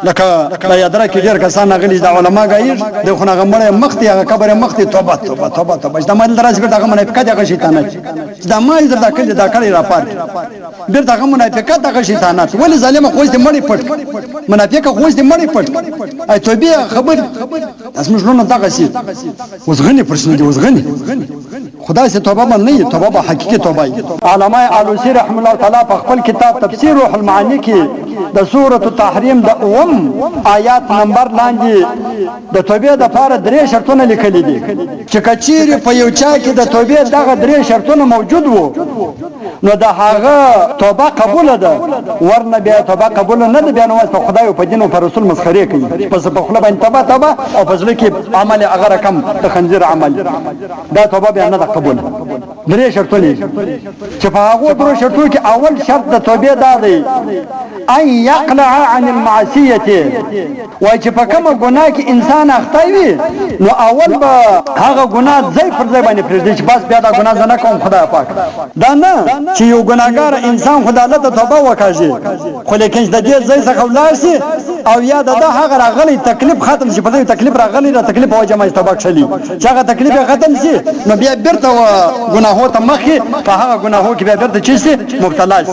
لکه دا یادره کې ډېر کسان غلي د علما غایر د خو هغه مړ مختی هغه قبر مختی توبه توبه توبه توبه دا مال درس کې دغه منافقه دغه شیطانت دا مال در داخل دا کړی را پات ډېر دغه منافقه دغه شیطانت ولې ظالم خو دې مړی پټ منافقه خو دې مړی پټ ای توبه خبر اسمه شلون دغه شي وزغنی پرشنه دي وزغنی خدا سے توبه باندې نه توبه حقيقي توبه علماء علوسی رحم الله تعالی په خپل کتاب تفسیر روح المعانی کې د سوره التحریم د آیات نمبر لاندې د توبې د لپاره درې شرطونه لیکلي دي چې کچيري په یو چا کې د توبې دغه درې شرطونه موجود وو نو د هغه توبه قبول ده ورنه بیا توبه قبول نه ده بیا نو په خدای او په دین او په رسول مسخري کوي پس په خپل باندې توبه او په ځل کې عمل هغه رقم د خنزیر عمل دا توبه بیا نه ده قبول درې شرطونه چې په هغه درې شرطو کې اول شرط د توبې دا دی ان يقلع عن المعصيه وای چې په کومه ګناه کې انسان اخطای وي نو اول به هغه ګناه ځای پر ځای باندې پرېږدي چې بس بیا دا ګناه نه کوم خدای پاک دا نه چې یو ګناګار انسان خدای له توبه وکړي خو لیکن د دې ځای څخه ولاړ شي او یا د هغه راغلي تکلیف ختم شي په دې تکلیف راغلي را تکلیف او جمع توبه کړي چې هغه تکلیف ختم شي نو بیا بیرته ګناهو ته مخې په هغه ګناهو کې بیا بیرته چي شي مبتلا شي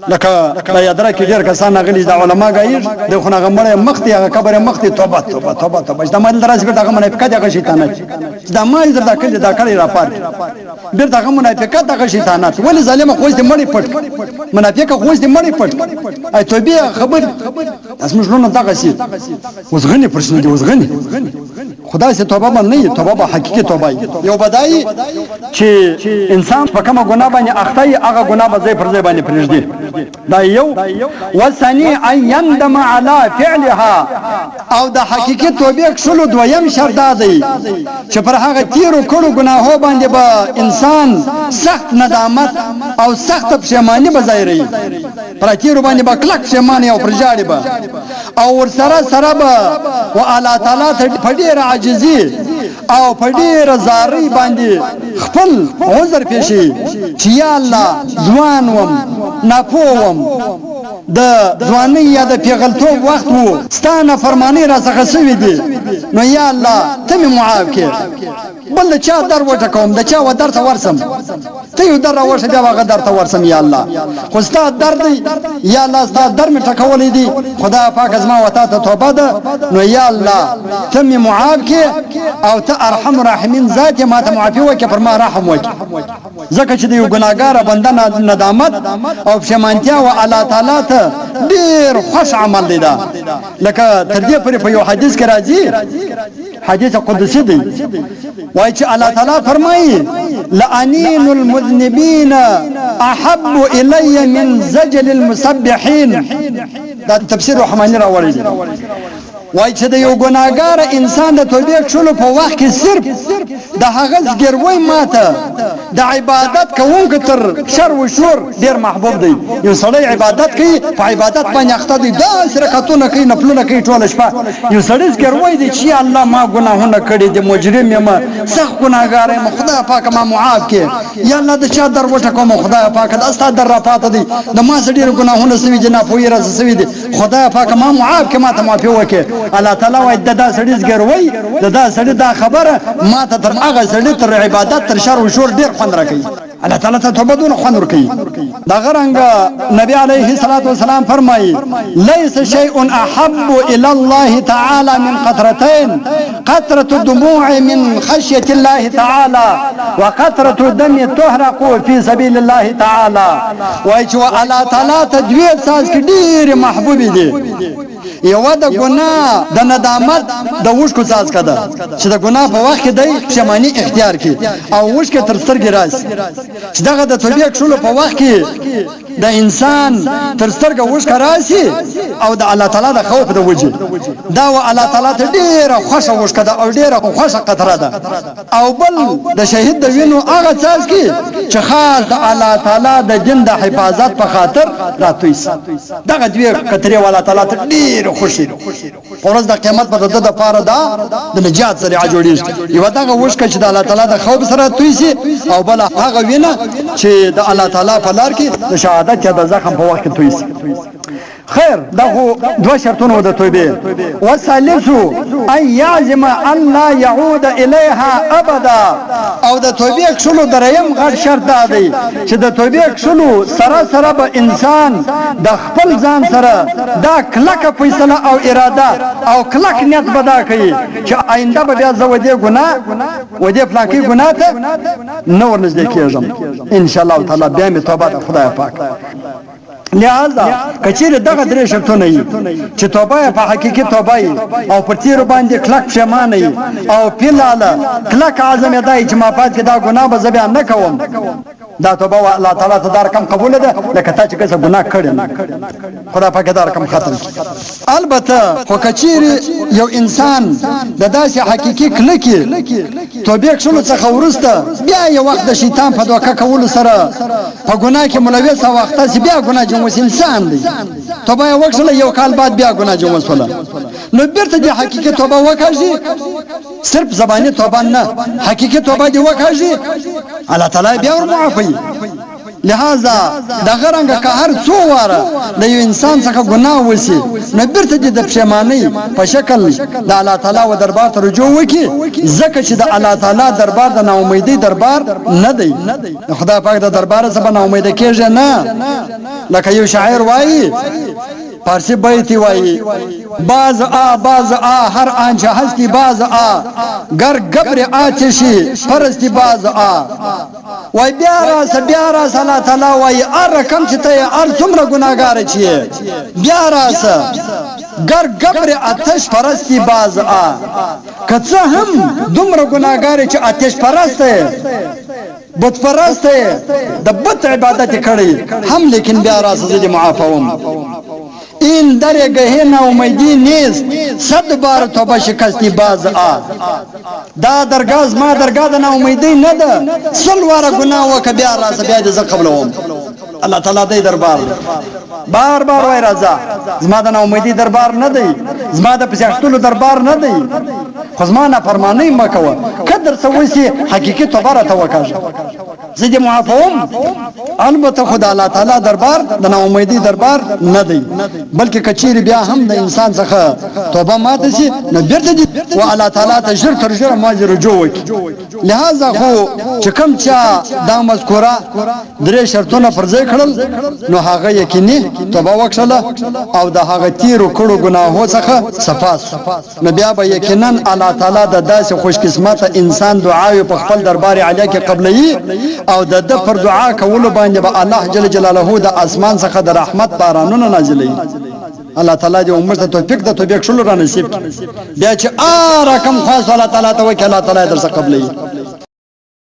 لکه دا یادره کې ډېر کسان غلي د علما غایر د خو هغه مړ مختی هغه قبر مختی توبه توبه توبه توبه دا مال درس کې دغه منافقه دغه شیطانت دا مال در داخل دا کړی را پات ډېر دغه منافقه دغه شیطانت ولې ظالم خو دې مړی پټ منافقه خو دې مړی پټ ای توبه خبر اسمه شلون دغه شي وزغنی پرشنه دي وزغنی خدا سے توبه باندې نه توبه حقيقي توبه یو بدای چې انسان په کومه ګناه باندې اخطای هغه ګناه به ځای پر ځای باندې پرېږدي دا یو وثني ان يندم على فعلها او د حقيقي توبه شلو دویم شرط دی چې پر هغه تیرو کړو ګناهو باندې به انسان سخت ندامت او سخت پښیمانی به ظاهري پر تیرو باندې به کلک پښیمانی او پرجاړي به او ور سره به او الله تعالی ته پډیر عاجزي او پډیر زاري باندې خپل عذر پیشي چې یا الله ځوان وم ناپوم د ځواني یا د پیغلتوب وخت وو ستانه فرمانی را څخه سوي دي نو یا الله ته مې معاف کړه بل چا در وټه کوم د چا و در ته ورسم ته یو در ورشه دا هغه در ته ورسم یا الله خو ستاسو درد یا الله ستاسو در مې ټکولې دي خدا پاک ازما وتا ته توبه ده نو یا الله ته مې معاف کړه او ته ارحم الراحمین ذات ما ته معافي وکړه پر ما رحم وکړه ځکه چې د یو ګناګار بنده ندامت او پښیمانتیا او الله تعالی ته ډیر خوش عمل دی دا لکه تر دې پورې په یو حدیث کې راځي حدیث قدسی دی وای چې الله تعالی فرمایي لعنین المذنبین احب الی من زجل المسبحین دا تفسیر رحمانی راوړی دی وای چې د یو ګناګار انسان د توبې شلو په وخت کې صرف د هغه ځګروي ماته د عبادت کوونکو تر شر او شور ډیر محبوب دی یو سړی عبادت کوي په عبادت باندې اخته دی دا رکعتونه کوي نفلونه کوي ټول شپه یو سړی ځګروي دی چې الله ما ګناهونه کړی دي مجرم یم سخت ګناګار یم خدای پاک ما معاف کړي یا الله د چا در وټه کوم خدای پاک د استا در رافات دي د ما ډیر ګناهونه سوي جنا پوی راز سوي دي خدای پاک ما معاف کړي ما ته معافي وکړي الله تعالی وای دا سړی ځګروي دا سړی دا خبره ما ته تر هغه سړی تر عبادت تر شر او شور ډیر خوند راکړي الله تعالی ته توبه دون خوند ورکړي دا غرنګ نبی عليه الصلاه والسلام فرمایي ليس شيء احب الى الله تعالى من قطرتين قطره الدموع من خشيه الله تعالى وقطره الدم تحرق في سبيل الله تعالى وای چې الله تعالی تدویر ساز کې ډیر محبوب دي یو د ګناه د ندامت د وښکو ساز کده چې د ګناه په وخت کې د پښیمانی اختیار کی او وښکه تر سترګې راځي چې دغه د توبې شلو په وخت کې د انسان تر سترګې وښکه راځي او د الله تعالی د خوف د وجه دا و الله تعالی ته ډیره خوښه وښکه ده او ډیره خوښه قطره ده او بل د شهید د وینو هغه ساز کی چې خاص د الله تعالی د دین د حفاظت په خاطر راتوي دغه دوی کتري الله تعالی ته ډیر خوشي ورځ د قیامت په دغه د پاره دا د نجات ذریعہ جوړیږي یو دغه وښکه چې د الله تعالی د خوف سره توي سي او بل هغه وینه چې د الله تعالی په لار کې د شهادت یا د زخم په وخت کې توي سي خیر دا خو دوه شرطونه د توبې. وثالث ان يعزم ان لا يعود اليها ابدا. او د توبې کښلو دریم غټ شرط دا دی چې د توبې کښلو سره به انسان د خپل ځان سره دا کلکه فیصله او اراده او کلک نیت به دا کوي چې آینده به بیا زه ودې ګناه ودې فلانکي ګناه ته نه ورنږدې کېږم ان شاء الله تعالی. بیا مې توبه د خدای پاک. لہذا کچیر دغه درې شرطونه یي چې توبه په حقیقي توبه او پر تیر باندې کلک پښیمانه یي او پیلاله کلک عزم دی چې ما پات کې دا ګناه به زه بیا نه کوم. دا توبه الله تعالی ته دا رقم قبول ده لکه تا چې څه ګناه کړی خدای پاک دا رقم ختم. البته خو کچیر یو انسان د داسې حقیقي کلکې توبې کښلو څخه وروسته بیا یو وخت د شیطان په دوکه کولو سره په ګناه کې ملوث او وخت بیا ګناه جموس انسان دی. توبه وکړه یو کال بعد بیا ګناه جموس ولا نو بیرته د حقیقي توبه وکړي. صرف زبانی توبه نه حقیقي توبه دی وکړي الله تعالی بیا ور معافي. لہذا دغه رنګه که هر څو واره د یو انسان څخه ګناه وسی نو بیرته د پښیمانۍ په شکل د الله تعالی و دربار ته رجوع وکړي ځکه چې د الله تعالی دربار د ناامیدۍ دربار نه دی. خدای پاک د دربار څخه ناامید کېږي نه. لکه یو شاعر وایي فارسی بیتی وایی باز هر آنچه هستی باز گر گبر آتشی پرستی باز وای بیا راس اللہ تعالی وای رقم چې ته ار څومره ګناهګار چیه بیا راس گر گبر آتش پرستی باز که څه هم دومره ګناهګار چې آتش پرست بت پرست د بت عبادت کړي هم لیکن بیا راس زه معافوم. این در گهه امیدی نیست 100 بار توبه شکستی باز دا درگاز ما درگاه د امیدی نه ده 100 واره ګناه وک بیا راس بیا د ز قبلوم. الله تعالی دې دربار بار وای راځه زما د امیدی دربار نه دی زما د پښتون دربار نه دی خو زما نه فرمانی مکوه قدر سوسی حقیقي توبه را توکاشه زه دې معافوم. البته خدای الله تعالی دربار د امیدی دربار نه دی بلکې کچیر بیا هم د انسان څخه توبه ماته شي نو بیرته دي او الله تعالی ته ژر تر ژره ماجر رجوع وکړي. لہذا خو چې کوم چا دا مذکوره درې شرطونه پر ځای کړل نو هغه یقیني توبه وکړه او د هغه تیرو کړو ګناهو څخه صفاس نو بیا به یقینا الله تعالی د داسې خوش قسمت انسان دعای په خپل دربار علی کې قبلې او د پر دعا کولو باندې به الله جل جلاله د اسمان څخه د رحمت بارانونه نازلوي. الله تعالی دې عمر ته توفیق د توبې کښلو را نصیب بیا چې رقم خاص الله تعالی ته وکړه الله تعالی درڅخه قبلې.